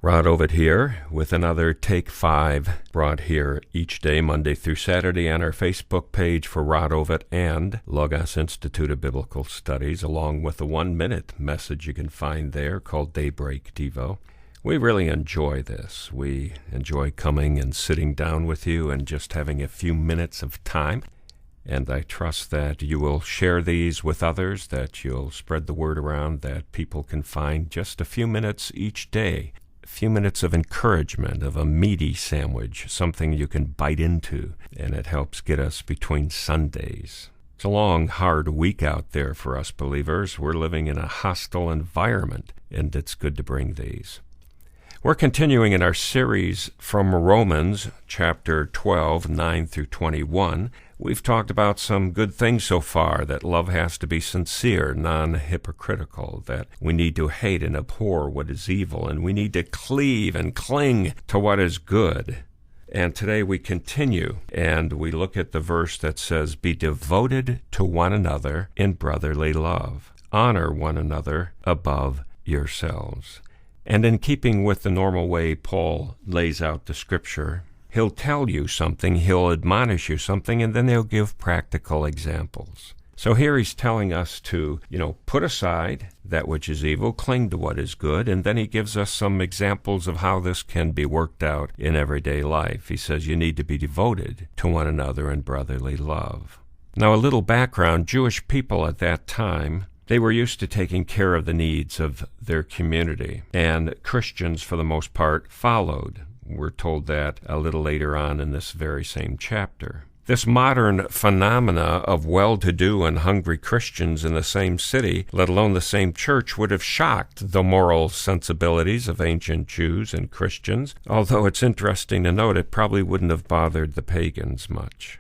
Rod Ovett here with another Take 5 brought here each day, Monday through Saturday, on our Facebook page for Rod Ovett and Logos Institute of Biblical Studies, along with a 1-minute message you can find there called Daybreak Devo. We really enjoy this. We enjoy coming and sitting down with you and just having a few minutes of time. And I trust that you will share these with others, that you'll spread the word around, that people can find just a few minutes each day. A few minutes of encouragement, of a meaty sandwich, something you can bite into, and it helps get us between Sundays. It's a long, hard week out there for us believers. We're living in a hostile environment, and it's good to bring these. We're continuing in our series from Romans, chapter 12, 9 through 21. We've talked about some good things so far, that love has to be sincere, non-hypocritical, that we need to hate and abhor what is evil, and we need to cleave and cling to what is good. And today we continue, and we look at the verse that says, "Be devoted to one another in brotherly love. Honor one another above yourselves." And in keeping with the normal way Paul lays out the Scripture, he'll tell you something, he'll admonish you something, and then he'll give practical examples. So here he's telling us to, put aside that which is evil, cling to what is good, and then he gives us some examples of how this can be worked out in everyday life. He says you need to be devoted to one another in brotherly love. Now, a little background: Jewish people at that time, they were used to taking care of the needs of their community, and Christians, for the most part, followed. We're told that a little later on in this very same chapter. This modern phenomena of well-to-do and hungry Christians in the same city, let alone the same church, would have shocked the moral sensibilities of ancient Jews and Christians, although it's interesting to note it probably wouldn't have bothered the pagans much.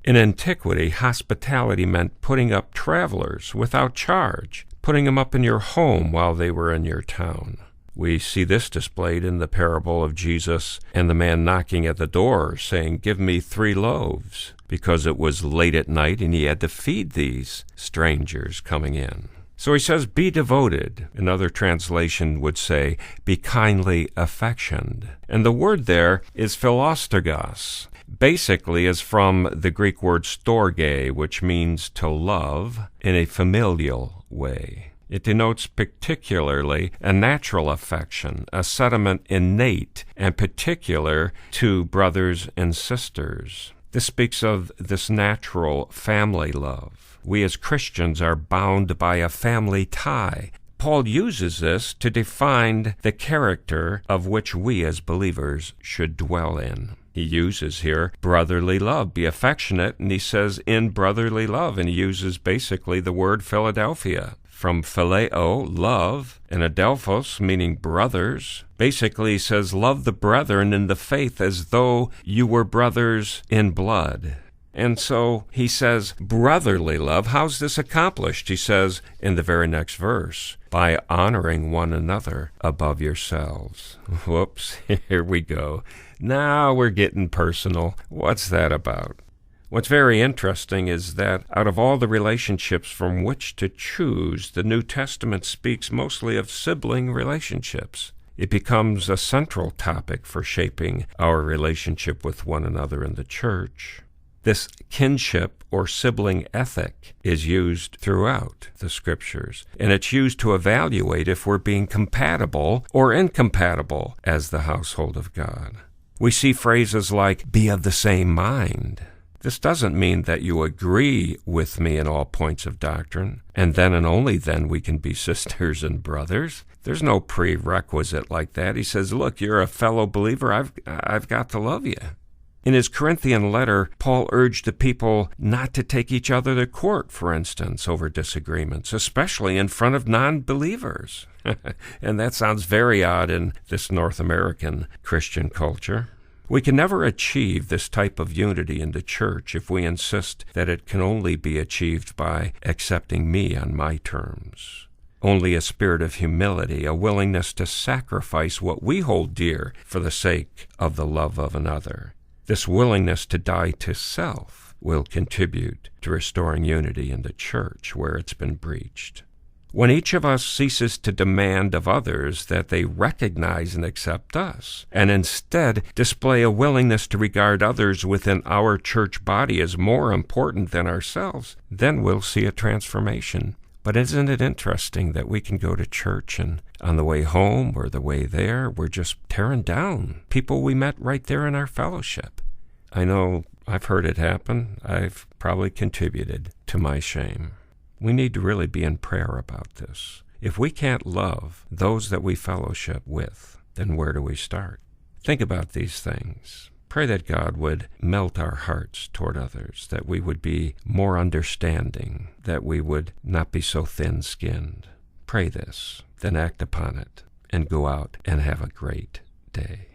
In antiquity, hospitality meant putting up travelers without charge, putting them up in your home while they were in your town. We see this displayed in the parable of Jesus and the man knocking at the door saying, "Give me 3 loaves," because it was late at night and he had to feed these strangers coming in. So he says, be devoted. Another translation would say, be kindly affectioned. And the word there is philostorgos. Basically is from the Greek word storge, which means to love in a familial way. It denotes particularly a natural affection, a sentiment innate and particular to brothers and sisters. This speaks of this natural family love. We as Christians are bound by a family tie. Paul uses this to define the character of which we as believers should dwell in. He uses here brotherly love, be affectionate, and he says in brotherly love, and he uses basically the word Philadelphia, from phileo, love, and adelphos, meaning brothers. Basically he says love the brethren in the faith as though you were brothers in blood. And so he says brotherly love. How's this accomplished? He says in the very next verse, by honoring one another above yourselves. Whoops, here we go. Now we're getting personal. What's that about? What's very interesting is that out of all the relationships from which to choose, the New Testament speaks mostly of sibling relationships. It becomes a central topic for shaping our relationship with one another in the church. This kinship or sibling ethic is used throughout the Scriptures, and it's used to evaluate if we're being compatible or incompatible as the household of God. We see phrases like, be of the same mind. This doesn't mean that you agree with me in all points of doctrine, and then and only then we can be sisters and brothers. There's no prerequisite like that. He says, look, you're a fellow believer. I've got to love you. In his Corinthian letter, Paul urged the people not to take each other to court, for instance, over disagreements, especially in front of non-believers. And that sounds very odd in this North American Christian culture. We can never achieve this type of unity in the church if we insist that it can only be achieved by accepting me on my terms. Only a spirit of humility, a willingness to sacrifice what we hold dear for the sake of the love of another. This willingness to die to self will contribute to restoring unity in the church where it's been breached. When each of us ceases to demand of others that they recognize and accept us, and instead display a willingness to regard others within our church body as more important than ourselves, then we'll see a transformation. But isn't it interesting that we can go to church and on the way home or the way there, we're just tearing down people we met right there in our fellowship? I know I've heard it happen. I've probably contributed to my shame. We need to really be in prayer about this. If we can't love those that we fellowship with, then where do we start? Think about these things. Pray that God would melt our hearts toward others, that we would be more understanding, that we would not be so thin-skinned. Pray this, then act upon it, and go out and have a great day.